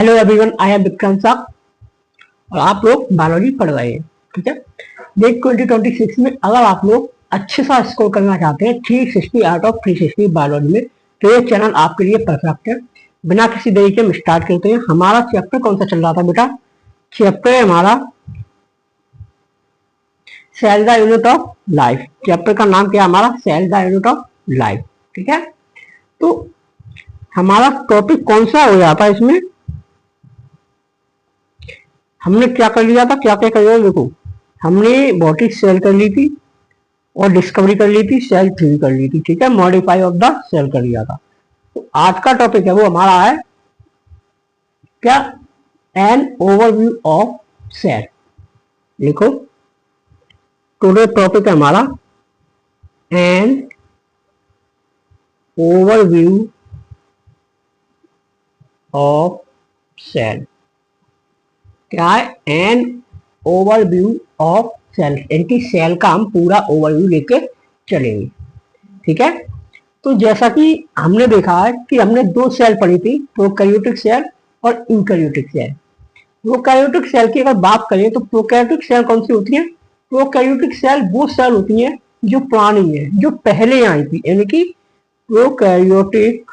Hello everyone, I am Vikram Sah और आप लोग बायोलॉजी पढ़ रहे हैं। ठीक है। नेट 2026 में अगर आप लोग अच्छे सा स्कोर करना चाहते हैं 360 आउट ऑफ 360 बायोलॉजी में, तो ये चैनल आपके लिए परफेक्ट है। बिना किसी देरी के हम स्टार्ट करते हैं। हमारा चैप्टर कौन सा चल रहा था बेटा? चैप्टर है हमारा cell the unit of life. Chapter का नाम क्या है हमारा? Cell the unit of life. ठीक है। तो हमारा टॉपिक कौन सा हो जाता है इसमें? हमने क्या कर लिया था, क्या क्या कर लिया? देखो, हमने बॉडी सेल कर ली थी और डिस्कवरी कर ली थी, सेल थ्योरी कर ली थी। ठीक है। मॉडिफाई ऑफ द सेल कर लिया था। तो आज का टॉपिक है वो हमारा है क्या? An overview of cell. लिखो, टुडे टॉपिक है हमारा एन ओवरव्यू ऑफ सेल। क्या है? एन ओवरव्यू ऑफ सेल, यानी सेल का हम पूरा ओवरव्यू लेके चलेंगे। ठीक है। तो जैसा कि हमने देखा है कि हमने दो सेल पढ़ी थी, प्रोकैरियोटिक सेल और यूकैरियोटिक सेल। प्रोकैरियोटिक सेल की अगर बात करें तो प्रोकैरियोटिक सेल कौन सी होती है? प्रोकैरियोटिक सेल वो सेल होती है जो पुरानी है, जो पहले आई थी। यानी कि प्रोकैरियोटिक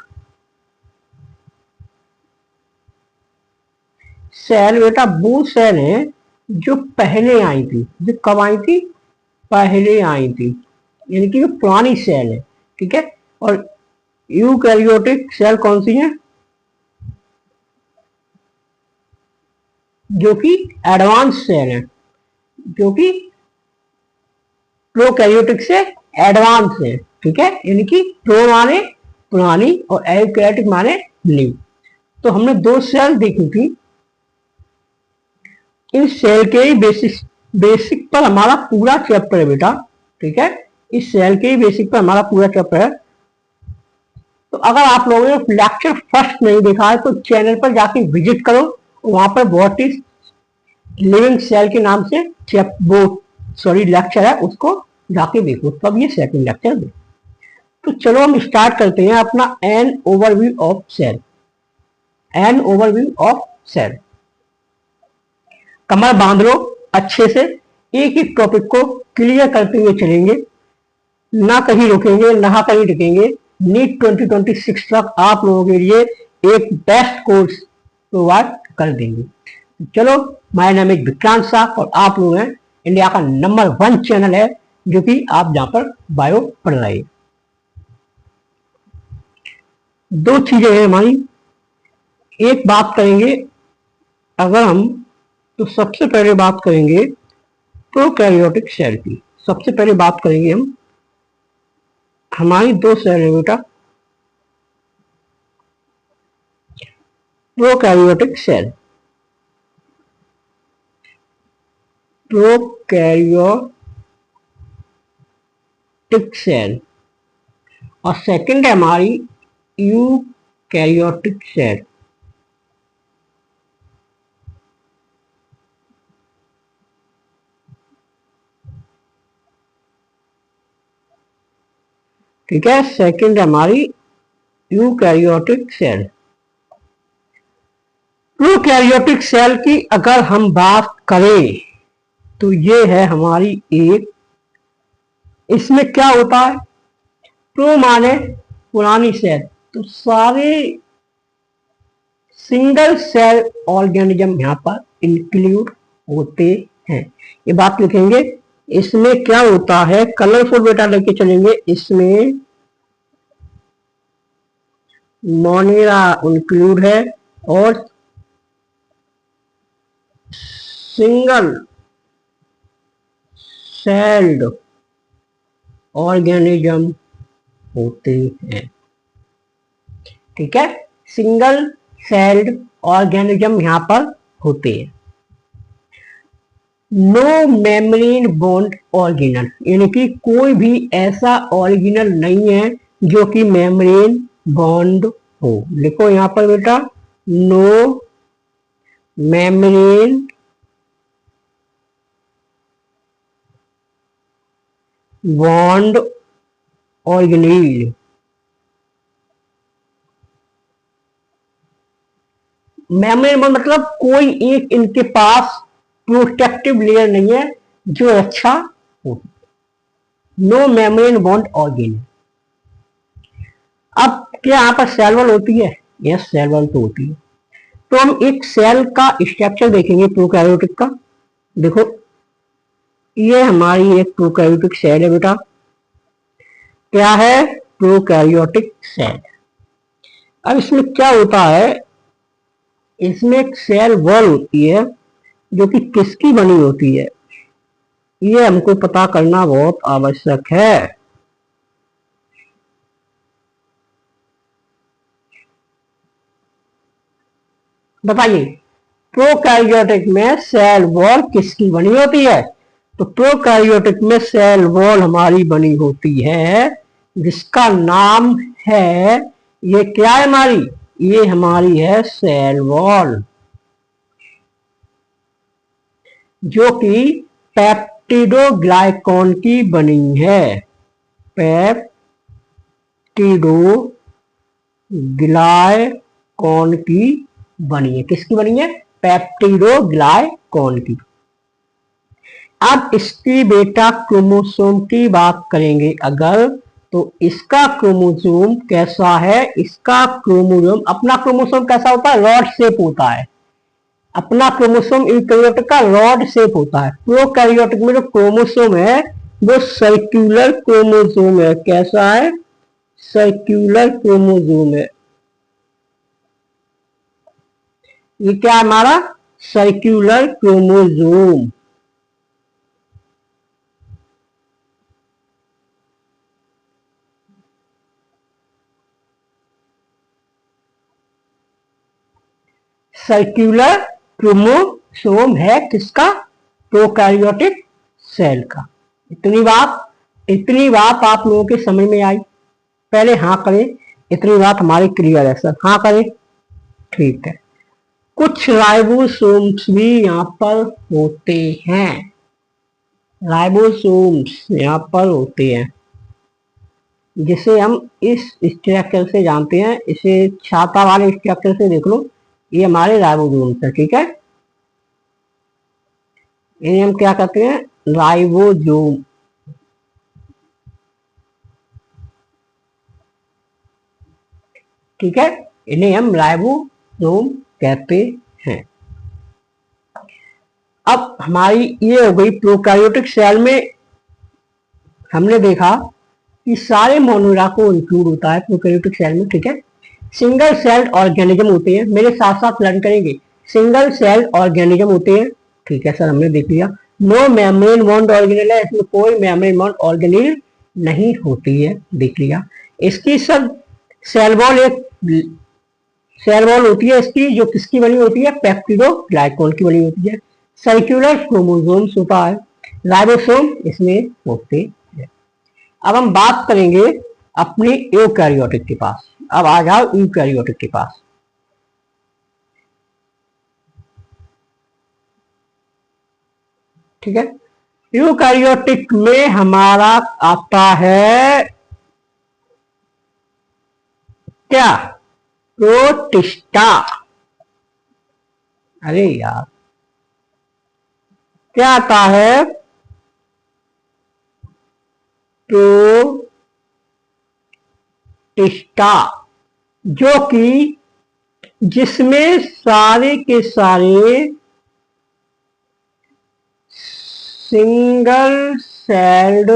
सेल बेटा वो सेल है जो पहले आई थी। जो कब आई थी? पहले आई थी, यानी कि जो पुरानी सेल है। ठीक है। और यूकैरियोटिक सेल कौन सी है? जो कि एडवांस सेल है, जो कि प्रोकैरियोटिक से एडवांस है। ठीक है। यानी कि प्रो माने पुरानी और यूकैरियोटिक माने न्यू। तो हमने दो सेल देखी थी। इन सेल के ही बेसिक पर हमारा पूरा चैप्टर है बेटा। ठीक है। इस सेल के ही बेसिक पर हमारा पूरा चैप्टर है। तो अगर आप लोगों ने लेक्चर फर्स्ट नहीं देखा है तो चैनल पर जाके विजिट करो। वहां पर बहुत ही लिविंग सेल के नाम से लेक्चर है, उसको जाके देखो, तब ये सेकंड लेक्चर देखो। तो चलो हम स्टार्ट करते हैं अपना an overview of cell. An overview of cell. कमर बांध लो अच्छे से, एक एक टॉपिक को क्लियर करते हुए चलेंगे, ना कहीं रुकेंगे ना कहीं रुकेंगे। नीट 2026 तक आप लोगों के लिए एक बेस्ट कोर्स प्रोवाइड कर देंगे। चलो, my name is Vikrant Sah और आप लोग हैं इंडिया का नंबर 1 चैनल है जो कि आप जहां पर बायो पढ़ रहे हैं। दो चीजें हैं हमारी। एक बात करेंगे अगर हम, तो सबसे पहले बात करेंगे प्रोकैरियोटिक सेल की। सबसे पहले बात करेंगे हम, हमारी दो सेल है बेटा, प्रोकैरियोटिक सेल। प्रोकैरियोटिक सेल और सेकंड है हमारी यूकैरियोटिक सेल। ठीक है। सेकंड है हमारी यूकैरियोटिक सेल। प्रोकैरियोटिक सेल की अगर हम बात करें तो ये है हमारी एक। इसमें क्या होता है? प्रो माने पुरानी सेल, तो सारे सिंगल सेल ऑर्गेनिज्म यहां पर इंक्लूड होते हैं। ये बात लिखेंगे। इसमें क्या होता है? कलरफुल बेटा लेके चलेंगे। इसमें मोनेरा इंक्लूड है और सिंगल सेल्ड ऑर्गेनिज्म होते हैं। ठीक है। सिंगल सेल्ड ऑर्गेनिज्म यहां पर होते हैं। नो मेम्ब्रेन बॉन्ड ऑर्गेनल, यानी कि कोई भी ऐसा ऑर्गेनल नहीं है जो कि मेम्ब्रेन बॉन्ड हो। लिखो यहां पर बेटा, no membrane bound organelle. Membrane मतलब कोई एक इनके पास प्रोटेक्टिव लेयर नहीं है जो अच्छा हो। No membrane bound organ. अब क्या यहाँ पर सेल वॉल होती है? यस, सेल वॉल तो होती है। तो हम एक सेल का स्ट्रक्चर देखेंगे प्रोकैरियोटिक का। देखो, ये हमारी एक प्रोकैरियोटिक सेल है बेटा। क्या है? Prokaryotic cell. अब इसमें क्या होता है, इसमें एक सेल वॉल होती है जो कि किसकी बनी होती है, ये हमको पता करना बहुत आवश्यक है। बताइए, प्रोकैरियोटिक में सेल वॉल किसकी बनी होती है? तो प्रोकैरियोटिक में सेल वॉल हमारी बनी होती है जिसका नाम है, ये क्या है हमारी? ये हमारी है सेल वॉल, जो कि पेप्टिडोग्लाइकॉन की बनी है। पेप्टिडोग्लाइकॉन की बनी है। किसकी बनी है? पेप्टिडोग्लाइकॉन की। अब इसकी बेटा क्रोमोसोम की बात करेंगे अगर, तो इसका क्रोमोसोम कैसा है? इसका क्रोमोसोम, अपना क्रोमोसोम कैसा होता है? रॉड शेप होता है। अपना क्रोमोसोम यूकैरियोटिक का रॉड शेप होता है। प्रोकैरियोटिक में जो क्रोमोसोम है वो सर्कुलर क्रोमोसोम है। कैसा है? सर्कुलर क्रोमोसोम है। ये क्या है हमारा? Circular chromosome. सर्कुलर क्रोमोसोम है किसका? प्रोकैरियोटिक सेल का। इतनी बात आप लोगों के समझ में आई? पहले हाँ करें, इतनी बात हमारी क्लियर है सर? हाँ करें, ठीक है। कुछ राइबोसोम्स भी यहाँ पर होते हैं। राइबोसोम्स यहाँ पर होते हैं जिसे हम इस स्ट्रक्चर से जानते हैं। इसे छाता वाले स्ट्रक्चर से देख लो, ये हमारे राइबोसोम्स है, ठीक है। इन्हें हम क्या कहते हैं? राइबोसोम। ठीक है, इन्हें हम राइबोसोम कहते हैं। अब हमारी ये हो गई प्रोकैरियोटिक सेल में हमने देखा कि सारे मोनोरा को इंक्लूड होता है प्रोकैरियोटिक सेल में, ठीक है। सिंगल सेल्ड ऑर्गेनिज्म होते हैं, मेरे साथ साथ लर्न करेंगे। सिंगल सेल्ड ऑर्गेनिज्म होते हैं, ठीक है सर, हमने देख लिया। नो मेम्ब्रेन बॉन्ड ऑर्गेनेल है, इसमें कोई मेम्ब्रेन बॉन्ड ऑर्गेनेल नहीं होती है, देख लिया। इसकी सब सेल वॉल एक सेल वॉल होती है इसकी, जो किसकी बनी होती है? पेप्टिडोग्लाइकॉन की बनी होती है। सर्कुलर क्रोमोसोम्स होता है, राइबोसोम इसमें होते हैं। अब हम बात करेंगे अपनी यूकैरियोटिक के पास। अब आ जाओ यूकैरियोटिक के पास। ठीक है, यूकैरियोटिक में हमारा आता है क्या? प्रोटिस्टा। अरे यार, क्या आता है? प्रोटिस्टा, जो कि जिसमें सारे के सारे सिंगल सेल्ड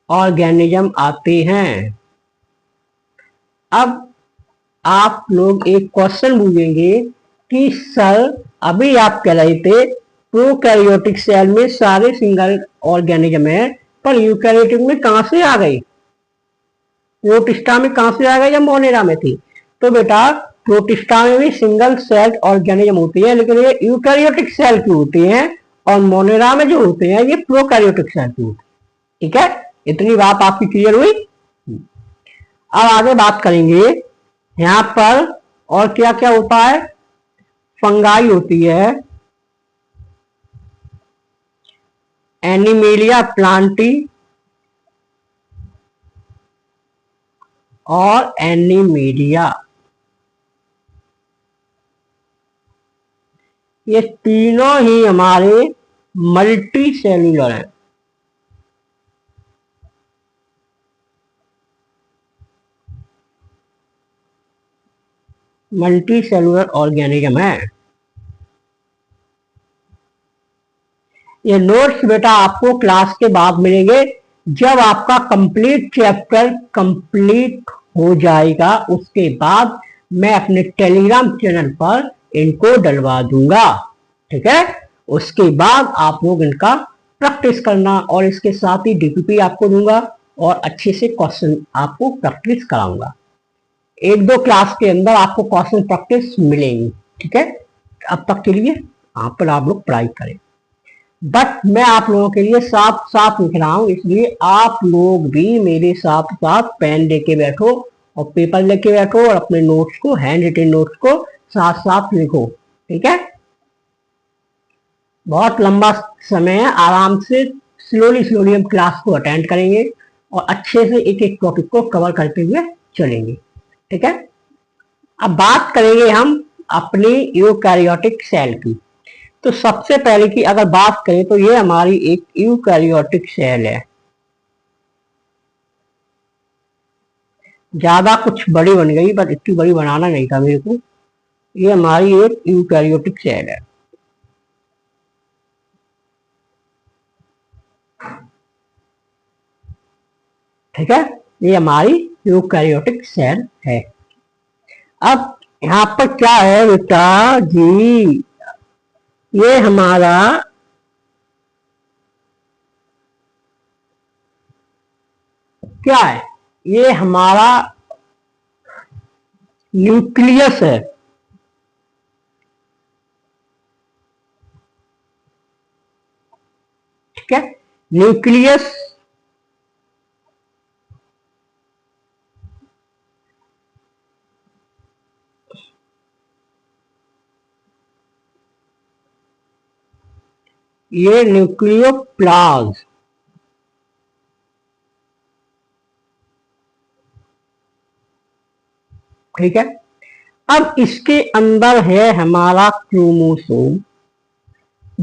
ऑर्गेनिज्म आते हैं। अब आप लोग एक क्वेश्चन पूछेंगे कि सर अभी आप कह रहे थे प्रोकैरियोटिक सेल में सारे सिंगल ऑर्गेनिज्म है, पर यूकैरियोटिक में कहां से आ गई? प्रोटिस्टा में कहां से आ गई? जब मोनेरा में थी। तो बेटा प्रोटिस्टा में भी सिंगल सेल ऑर्गेनिज्म होती है, लेकिन ये यूकैरियोटिक सेल की होती हैं, और मोनेरा में जो होते हैं ये प्रोकैरियोटिक सेल की होती है। ठीक है, इतनी बात आपकी क्लियर हुई? अब आगे बात करेंगे यहां पर और क्या क्या होता है। फंगाई होती है, एनिमेलिया प्लांटी और एनिमेलिया ये तीनों ही हमारे मल्टी सेल्यूलर हैं। मल्टी सेल्यूलर ऑर्गेनिज्म है। ये नोट्स बेटा आपको क्लास के बाद मिलेंगे, जब आपका कंप्लीट चैप्टर कंप्लीट हो जाएगा उसके बाद मैं अपने टेलीग्राम चैनल पर इनको डलवा दूंगा। ठीक है, उसके बाद आप लोग इनका प्रैक्टिस करना, और इसके साथ ही डीपीपी आपको दूंगा और अच्छे से क्वेश्चन आपको प्रैक्टिस कराऊंगा। एक दो क्लास के अंदर आपको क्वेश्चन प्रैक्टिस मिलेंगी। ठीक है, अब तक के लिए यहाँ पर आप लोग पढ़ाई करें, बट मैं आप लोगों के लिए साफ साफ लिख रहा हूं, इसलिए आप लोग भी मेरे साथ साथ पेन लेके बैठो और पेपर लेके बैठो और अपने नोट्स को, हैंड रिटन नोट्स को साथ साथ लिखो। ठीक है, बहुत लंबा समय है, आराम से स्लोली स्लोली हम क्लास को अटेंड करेंगे और अच्छे से एक एक टॉपिक को कवर करते हुए चलेंगे। ठीक है, अब बात करेंगे हम अपनी यूकैरियोटिक सेल की। तो सबसे पहले की अगर बात करें तो ये हमारी एक यूकैरियोटिक सेल है। ज्यादा कुछ बड़ी बन गई, बट इतनी बड़ी बनाना नहीं था मेरे को। ये हमारी एक यूकैरियोटिक सेल है। ठीक है, ये हमारी यूकैरियोटिक सेल है। अब यहाँ पर क्या है बेटा जी, ये हमारा क्या है, ये हमारा न्यूक्लियस है। ठीक है, न्यूक्लियस ये न्यूक्लियोप्लाज्म। ठीक है, अब इसके अंदर है हमारा क्रोमोसोम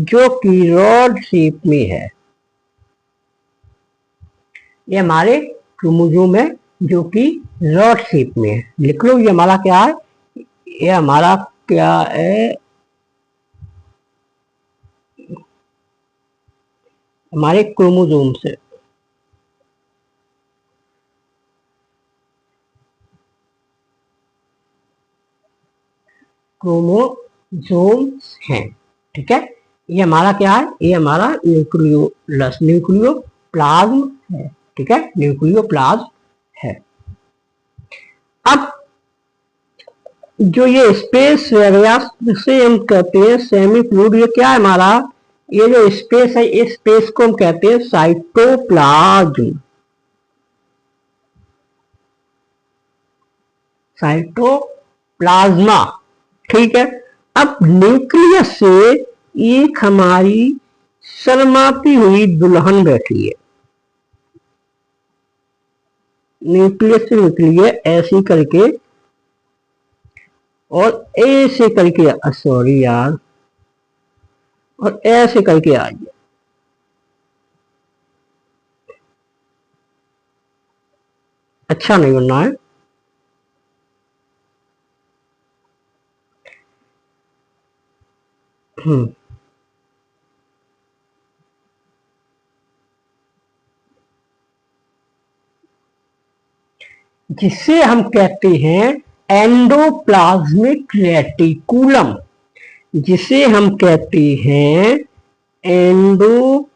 जो कि रॉड शेप में है। ये हमारे क्रोमोसोम है जो कि रॉड शेप में है। लिख लो, ये हमारा क्या है, ये हमारा क्या है, हमारे क्रोमोसोम से। क्रोमोसोम्स हैं। ठीक है, ये हमारा क्या है, ये हमारा न्यूक्लियोप्लाज्म है। ठीक है, न्यूक्लियोप्लाज्म है। अब जो ये स्पेस एरिया से हम कहते हैं सेमी फ्लूइड, ये क्या है हमारा, ये जो स्पेस है, इस स्पेस को हम कहते हैं साइटोप्लाज्म। साइटोप्लाज्मा। ठीक है, अब न्यूक्लियस से एक हमारी शर्माती हुई दुल्हन बैठी है। न्यूक्लियस से निकली है ऐसे करके और ऐसे करके, सॉरी यार, और ऐसे करके आई है। अच्छा नहीं बनना है। जिसे हम कहते हैं एंडोप्लाज्मिक रेटिकुलम। जिसे हम कहते हैं एंडोप्लाज्मिक,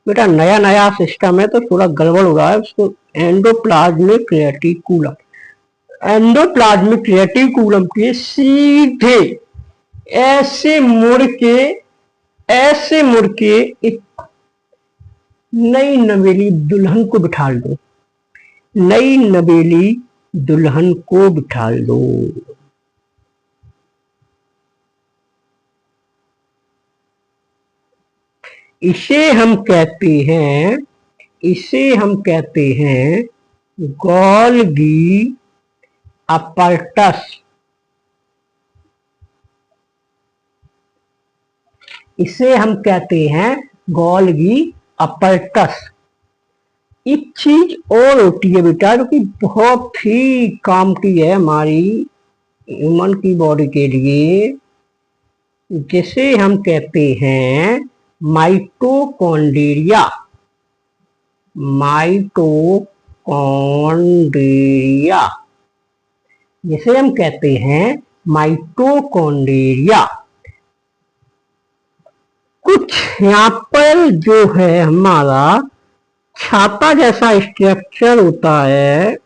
बेटा नया नया सिस्टम है तो थोड़ा गड़बड़ हो रहा है उसको। एंडोप्लाज्मिक रेटिकुलम, एंडोप्लाज्मिक रेटिकुलम के सीधे ऐसे मुड़ के एक नई नवेली दुल्हन को बिठा दो। नई नवेली दुल्हन को बिठा दो। इसे हम कहते हैं गोल्गी अपरटस। इसे हम कहते हैं गोल्गी अपरटस। एक चीज और होती है बेटा जो कि बहुत ही काम की है हमारी ह्यूमन की बॉडी के लिए, जिसे हम कहते हैं माइटोकॉन्ड्रिया। माइटोकॉन्ड्रिया, जिसे हम कहते हैं माइटोकॉन्ड्रिया। कुछ यहाँ पर जो है हमारा छाता जैसा स्ट्रक्चर होता है,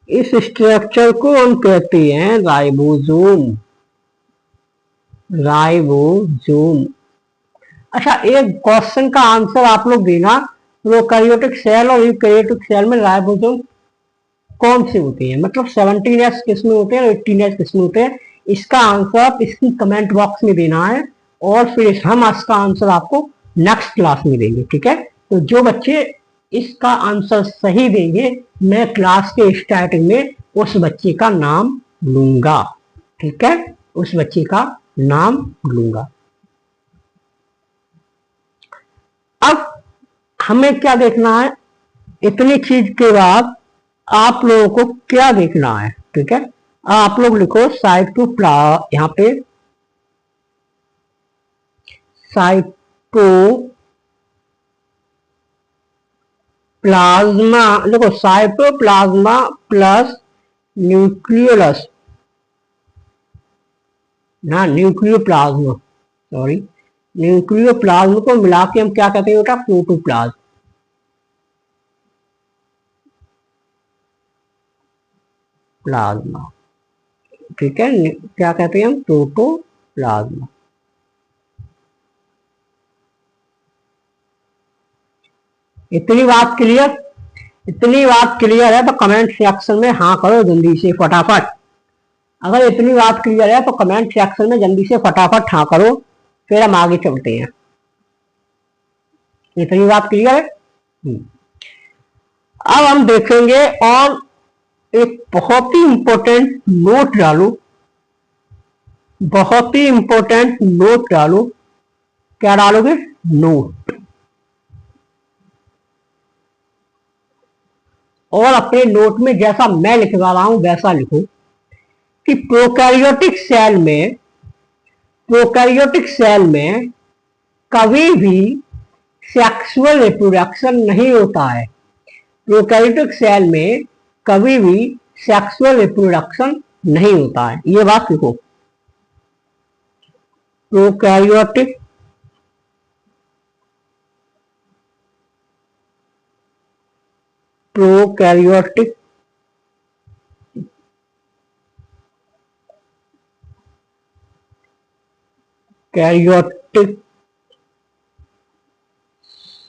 इस स्ट्रक्चर को हम कहते हैं राइबोसोम। राइबोसोम। अच्छा, एक क्वेश्चन का आंसर आप लोग देना, प्रोकैरियोटिक सेल और यूकैरियोटिक सेल में राइबोसोम कौन से होते हैं, मतलब 17S किसमें होते हैं और 18S किसमें होते हैं। इसका आंसर आप इसकी कमेंट बॉक्स में देना है और फिर हम इसका आंसर आपको नेक्स्ट क्लास में देंगे, ठीक है। तो जो बच्चे इसका आंसर सही देंगे मैं क्लास के स्टार्टिंग में उस बच्चे का नाम लूंगा, ठीक है, उस बच्चे का नाम लूंगा। अब हमें क्या देखना है, इतनी चीज के बाद आप लोगों को क्या देखना है, ठीक है। आप लोग लिखो साइटोप्ला, यहाँ पे साइटोप्लाज्मा देखो, साइटोप्लाज्मा प्लस न्यूक्लियस ना, न्यूक्लियोप्लाज्म, सॉरी, न्यूक्लियोप्लाज्म को मिला के हम क्या कहते हैं बेटा, प्रोटोप्लाज्म। प्लाज्मा, ठीक है, क्या कहते हैं हम, प्रोटोप्लाज्मा। इतनी बात क्लियर, इतनी बात क्लियर है तो कमेंट सेक्शन में हाँ करो जल्दी से फटाफट। अगर इतनी बात क्लियर है तो कमेंट सेक्शन में जल्दी से फटाफट हाँ करो, फिर हम आगे चलते हैं। इतनी बात क्लियर है। अब हम देखेंगे और एक बहुत ही इंपॉर्टेंट नोट डालो, बहुत ही इंपॉर्टेंट नोट डालो। क्या डालोगे, नोट। और अपने नोट में जैसा मैं लिखवा रहा हूं वैसा लिखो कि प्रोकैरियोटिक सेल में कभी भी सेक्सुअल रिप्रोडक्शन नहीं होता है। प्रोकैरियोटिक सेल में कभी भी सेक्सुअल रिप्रोडक्शन नहीं होता है, ये बात लिखो। प्रोकैरियोटिक कैरियोटिक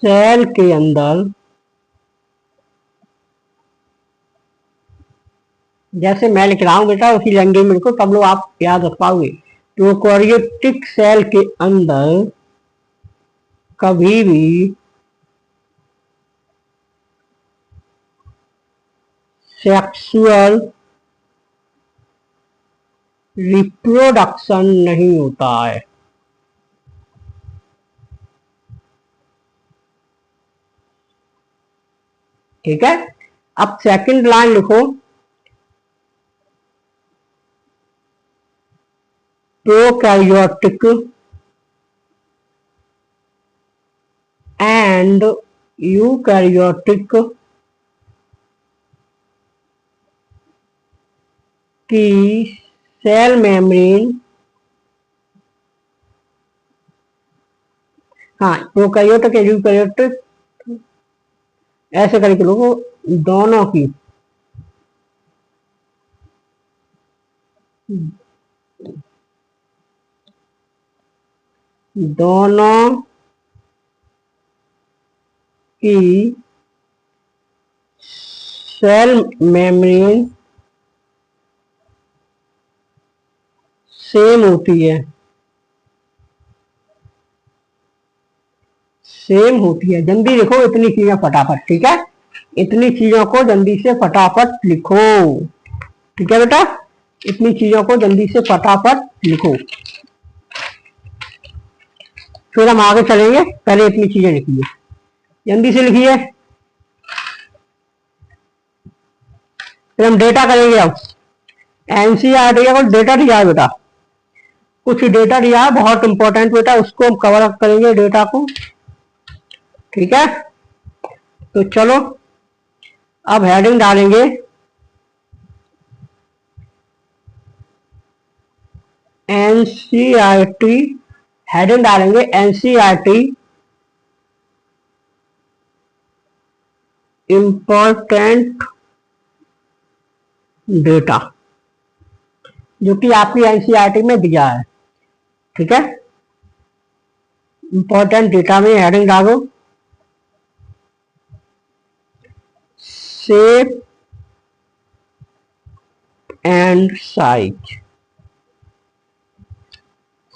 सेल के अंदर, जैसे मैं लिख रहा हूं बेटा उसी लैंग्वेज में लिखो, तब लोग आप याद रख पाओगे। प्रोकैरियोटिक सेल के अंदर कभी भी सेक्सुअल रिप्रोडक्शन नहीं होता है। ठीक है, अब सेकंड लाइन लिखो, प्रोकैरियोटिक एंड यूकैरियोटिक की सेल मेम्ब्रेन, हाँ प्रोकैरियोटिक एंड यूकैरियोटिक ऐसे करके लोगों दोनों की सेल मेम्ब्रेन सेम होती है, सेम होती है। जल्दी लिखो इतनी चीजें फटाफट, ठीक है, इतनी चीजों को जल्दी से फटाफट लिखो, ठीक है बेटा, इतनी चीजों को जल्दी से फटाफट लिखो। फिर हम आगे चलेंगे, पहले इतनी चीजें लिखिए, जल्दी से लिखिए, फिर हम डेटा करेंगे। अब एनसीईआरटी का कुछ डेटा दिया है बेटा, कुछ डेटा दिया है बहुत इंपॉर्टेंट बेटा, उसको हम कवर अप करेंगे डेटा को, ठीक है। तो चलो अब हेडिंग डालेंगे, एनसीईआरटी, हेडिंग डालेंगे एनसीईआरटी इंपॉर्टेंट डेटा, जो कि आपकी एनसीईआरटी में दिया है, ठीक है। इंपॉर्टेंट डेटा में हेडिंग डालो shape and size,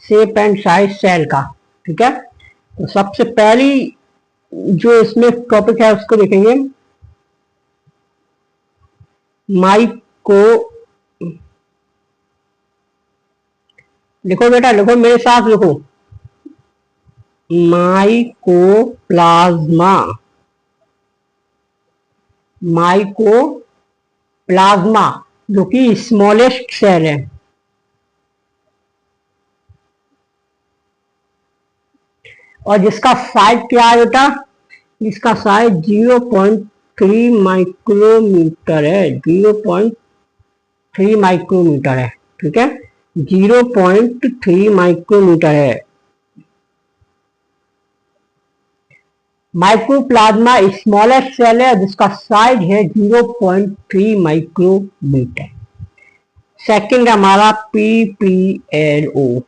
shape and size cell का, ठीक है। तो सबसे पहली जो इसमें टॉपिक है उसको देखेंगे, माइक्रो, लिखो बेटा, लिखो मेरे साथ लिखो, माइकोप्लाज्मा, माइकोप्लाज्मा जो कि स्मॉलेस्ट सेल है, और जिसका साइज क्या है बेटा, इसका साइज 0.3 माइक्रोमीटर है, 0.3 माइक्रोमीटर है, ठीक है, 0.3 माइक्रोमीटर है। माइक्रोप्लाज्मा स्मॉलेस्ट सेल है जिसका साइज है 0.3 माइक्रोमीटर। सेकंड हमारा पीपीएलओ,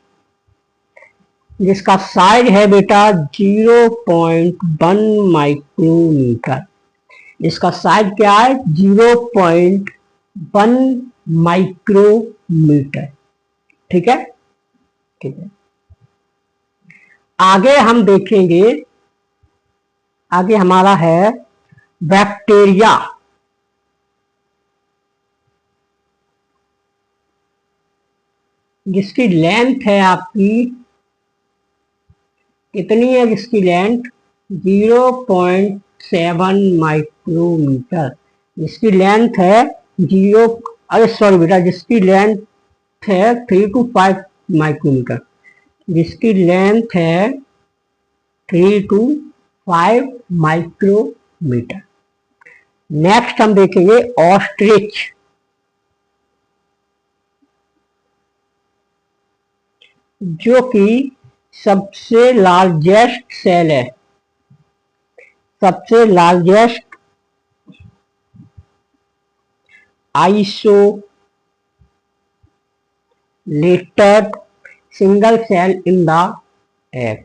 जिसका साइज है बेटा 0.1 माइक्रोमीटर, इसका साइज क्या है 0.1 माइक्रोमीटर, ठीक है, ठीक है। आगे हम देखेंगे, आगे हमारा है बैक्टीरिया, जिसकी लेंथ है आपकी कितनी है, जिसकी लेंथ 0.7 माइक्रोमीटर, जिसकी लेंथ है जीरो, अरे सॉरी बेटा, जिसकी लेंथ है 3 to 5 माइक्रोमीटर, जिसकी लेंथ है 3 to 5 माइक्रोमीटर। नेक्स्ट हम देखेंगे ऑस्ट्रिच, जो कि सबसे लार्जेस्ट सेल है, सबसे largest isolated single cell in the egg.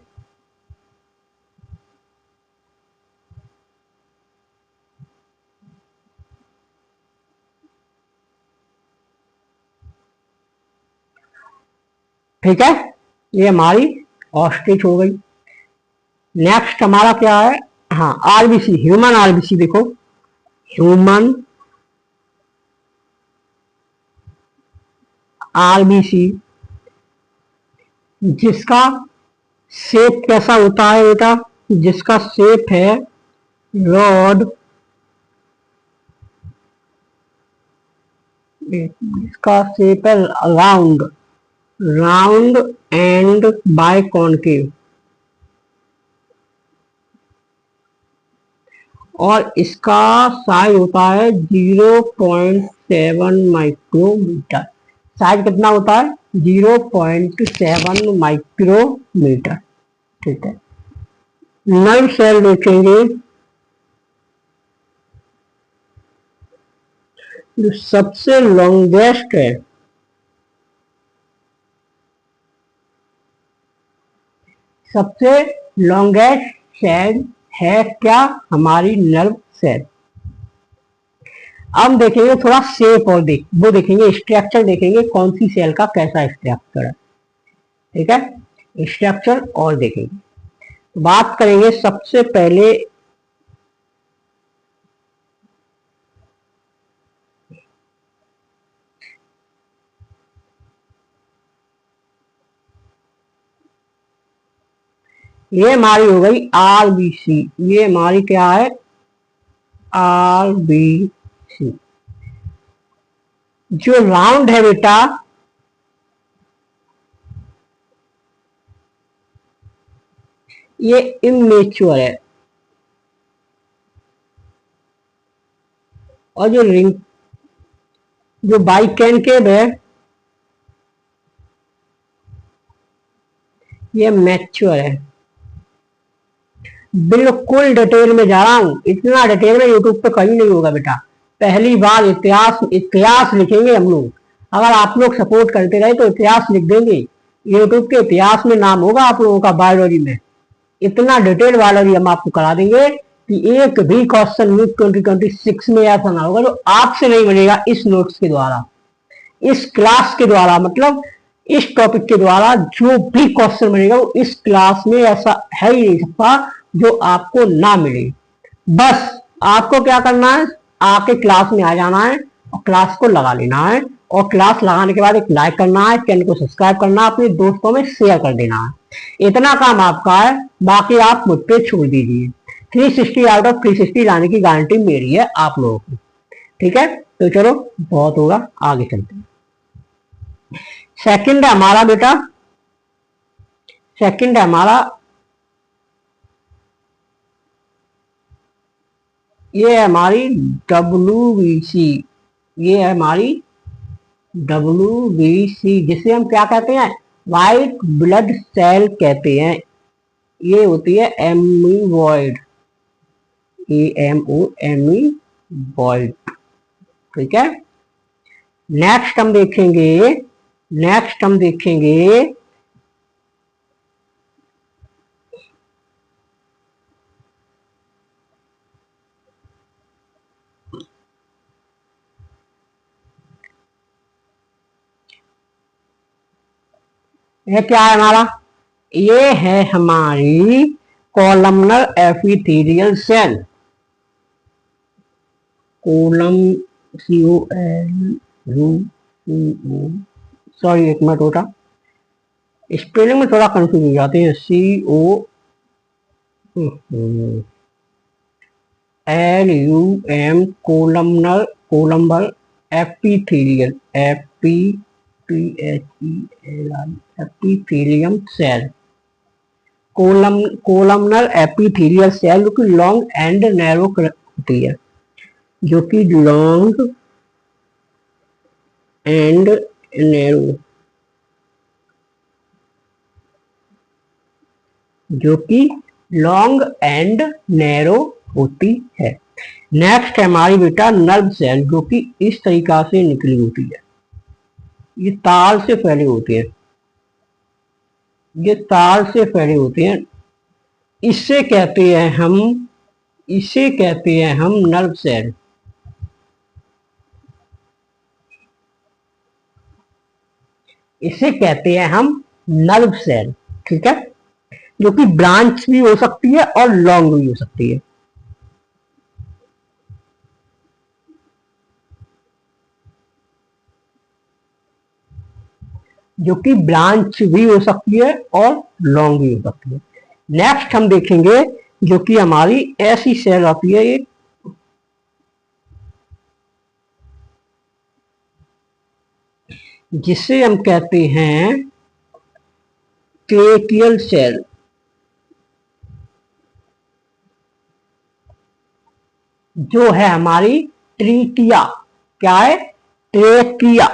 ठीक है, ये हमारी ऑस्ट्रिच हो गई। नेक्स्ट हमारा क्या है, हाँ आरबीसी, ह्यूमन आरबीसी, देखो ह्यूमन आरबीसी, जिसका शेप कैसा होता है बेटा, जिसका शेप है रॉड, इसका शेप है round, round and biconcave, और इसका साइज होता है 0.7 माइक्रोमीटर। साइज कितना होता है 0.7 माइक्रोमीटर, ठीक है। नर्व सेल देखेंगे, जो सबसे लॉन्गेस्ट है, सबसे लॉन्गेस्ट सेल है क्या, हमारी नर्व सेल। अब देखेंगे थोड़ा शेप और वो देखेंगे, स्ट्रक्चर देखेंगे कौन सी सेल का कैसा स्ट्रक्चर है, ठीक है, स्ट्रक्चर और देखेंगे। बात करेंगे सबसे पहले ये हमारी हो गई आरबीसी। ये हमारी क्या है? आरबीसी। जो राउंड है बेटा, ये इमेच्योर है। और जो रिंग, जो बाइकैनकेव है, ये मैच्योर है। बिल्कुल डिटेल में जा रहा हूं, इतना डिटेल में यूट्यूब पे कहीं नहीं होगा बेटा। पहली बार इतिहास इतिहास लिखेंगे हम लोग। अगर आप लोग सपोर्ट करते रहे तो इतिहास लिख देंगे। यूट्यूब के इतिहास में नाम होगा आप लोगों का, बायोलॉजी में। इतना डिटेल बायोलॉजी हम आपको करा देंगे कि एक भी क्वेश्चन न्यूज 2026 में ऐसा ना होगा जो आपसे नहीं बनेगा इस नोट्स के द्वारा, इस क्लास के द्वारा, मतलब इस टॉपिक के द्वारा जो भी क्वेश्चन बनेगा वो इस क्लास में ऐसा है ही नहीं सकता जो आपको ना मिले। बस आपको क्या करना है, आके क्लास में आ जाना है और क्लास को लगा लेना है। और क्लास लगाने के बाद एक लाइक करना है, चैनल को सब्सक्राइब करना है, अपने दोस्तों में शेयर कर देना है। इतना काम आपका है, बाकी आप मुझ पे छोड़ दीजिए। 360 आउट ऑफ 360 लाने की गारंटी मेरी है आप लोगों की। ठीक है, तो चलो बहुत होगा, आगे चलते हैं। सेकंड है हमारा बेटा, सेकंड है हमारा, ये है हमारी WBC। ये है हमारी WBC, जिसे हम क्या कहते हैं? व्हाइट ब्लड सेल कहते हैं। ये होती है एमीबॉइड, एमीबॉइड। ठीक है, नेक्स्ट हम देखेंगे, नेक्स्ट हम देखेंगे ये क्या है हमारा? ये है हमारी columnar epithelial cell. Column, COLUMN, sorry एक मिनट होता, स्पेलिंग में थोड़ा कंफ्यूज हो जाते हैं। COLUM, columnar, columnar epithelial, epithelium cell. Columnar epithelial cell जो कि लॉन्ग एंड नैरो होती है, जो कि लॉन्ग एंड नैरो, जो कि लॉन्ग एंड नैरो होती है। नेक्स्ट है हमारी बेटा नर्व सेल, जो कि इस तरीका से निकली होती है। ये तार से फैले होते हैं, ये तार से फैले होते हैं। इसे कहते हैं हम, इसे कहते हैं हम नर्व सेल। इसे कहते हैं हम नर्व सेल। ठीक है, जो कि ब्रांच भी हो सकती है और लॉन्ग भी हो सकती है। जो कि ब्रांच भी हो सकती है और लॉन्ग भी हो सकती है। नेक्स्ट हम देखेंगे जो कि हमारी ऐसी सेल आती है, एक जिसे हम कहते हैं ट्रेकियल सेल। जो है हमारी ट्रीकिया, क्या है? ट्रेकिया।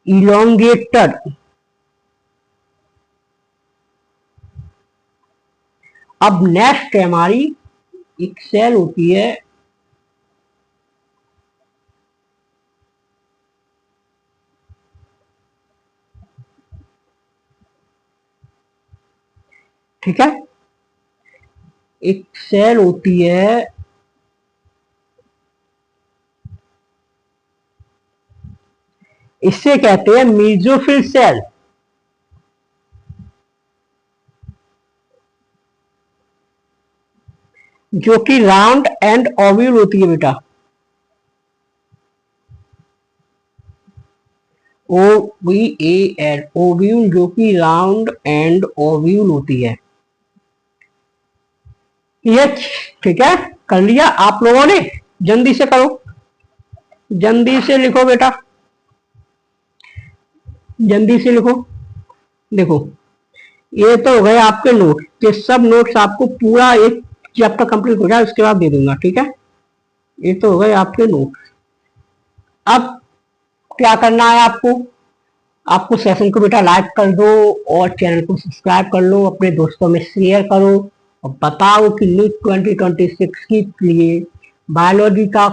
इलोंगेटेड। अब नेक्स्ट है हमारी एक सेल होती है, ठीक है, एक सेल होती है, इससे कहते हैं मीजोफिल सेल। जो कि राउंड एंड ओव्यूल होती है बेटा। OVAL, ओव्यूल, जो कि राउंड एंड ओव्यूल होती है ये। ठीक है, कर लिया आप लोगों ने? जल्दी से करो, जल्दी से लिखो बेटा, जल्दी से लिखो। देखो ये तो हो गए आपके नोट, ये सब नोट्स आपको पूरा एक चैप्टर कंप्लीट हो जाए उसके बाद दे दूंगा। ठीक है, ये तो हो गए आपके नोट। अब क्या करना है आपको? आपको सेशन को बेटा लाइक कर दो और चैनल को सब्सक्राइब कर लो, अपने दोस्तों में शेयर करो और बताओ कि नीट 2026 के लिए बायोलॉजी का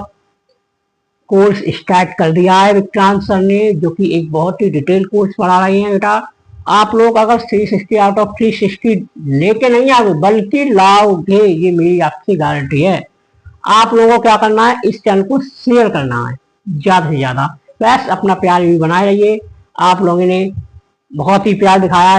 कोर्स स्टार्ट कर दिया है विक्रांत सर ने, जो कि एक बहुत ही डिटेल कोर्स पढ़ा रहे हैं बेटा। आप लोग अगर 360 आउट ऑफ 360 लेके नहीं आओगे बल्कि लाओगे, ये मेरी आपकी गारंटी है। आप लोगों को क्या करना है, इस चैनल को शेयर करना है ज्यादा से ज्यादा। बस अपना प्यार भी बनाए रहिए। आप लोगों ने बहुत ही प्यार दिखाया है।